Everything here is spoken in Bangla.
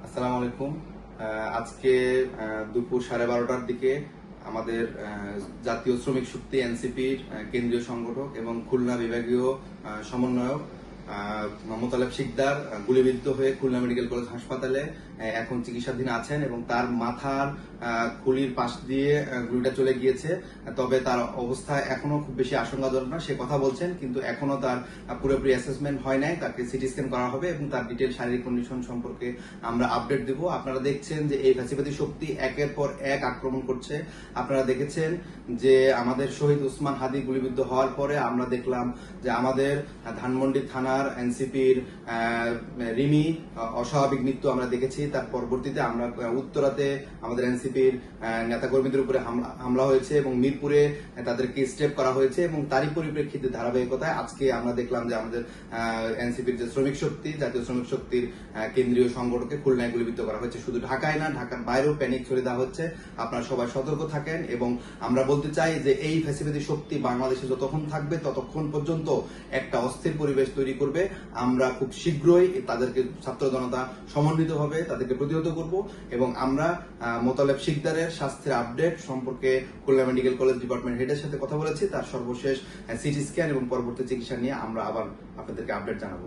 আসসালামু আলাইকুম। আজকে দুপুর 12:30টার দিকে আমাদের জাতীয় শ্রমিক শক্তি এনসিপির কেন্দ্রীয় সংগঠক এবং খুলনা বিভাগীয় সমন্বয়ক মোতালেব শিকদার গুলিবিদ্ধ হয়ে খুলনা মেডিকেল কলেজ হাসপাতালে এখন চিকিৎসাধীন আছেন এবং তার মাথার খুলির পাশ দিয়ে গুলিটা চলে গিয়েছে। তবে তার অবস্থা এখনো খুব বেশি আশঙ্কাজনক না, সে কথা বলছেন, কিন্তু এখনো তার পুরোপুরি অ্যাসেসমেন্ট হয় নাই। তাকে সিটি স্ক্যান করা হবে এবং তার ডিটেল শারীরিক কন্ডিশন সম্পর্কে আমরা আপডেট দেব। আপনারা দেখছেন যে এই ফ্যাসিবাদী শক্তি একের পর এক আক্রমণ করছে। আপনারা দেখেছেন যে আমাদের শহীদ উসমান হাদি গুলিবিদ্ধ হওয়ার পরে আমরা দেখলাম যে আমাদের ধানমন্ডি থানার এনসিপির রিমি অস্বাভাবিক মৃত্যু আমরা দেখেছি। তার পরবর্তীতে আমরা উত্তরাতে আমাদের এনসিপির নেতাকর্মীদের উপরে হামলা হয়েছে এবং মিরপুরে তাদেরকে স্টেপ করা হয়েছে এবং তারই পরিপ্রেক্ষিতে ধারাবাহিকতায় আজকে আমরা দেখলাম যে আমাদের এনসিপির যে শ্রমিক শক্তি, জাতীয় শ্রমিক শক্তির কেন্দ্রীয় সংগঠনকে খুলনায় গুলিবিদ্ধ করা হয়েছে। শুধু ঢাকায় না, ঢাকার বাইরেও প্যানিক ছড়িয়ে দেওয়া হচ্ছে। আপনারা সবাই সতর্ক থাকেন এবং আমরা বলতে চাই যে এই ফ্যাসিবাদী শক্তি বাংলাদেশে যতক্ষণ থাকবে ততক্ষণ পর্যন্ত একটা অস্থির পরিবেশ তৈরি করবে। আমরা খুব শীঘ্রই তাদেরকে ছাত্র জনতা সমন্বিতভাবে তাদেরকে প্রতিহত করব এবং আমরা মোতালেব শিকদারের স্বাস্থ্যের আপডেট সম্পর্কে খুলনা মেডিকেল কলেজ ডিপার্টমেন্ট হেডের সাথে কথা বলেছি। তার সর্বশেষ সিটি স্ক্যান এবং পরবর্তী চিকিৎসা নিয়ে আমরা আবার আপনাদেরকে আপডেট জানাবো।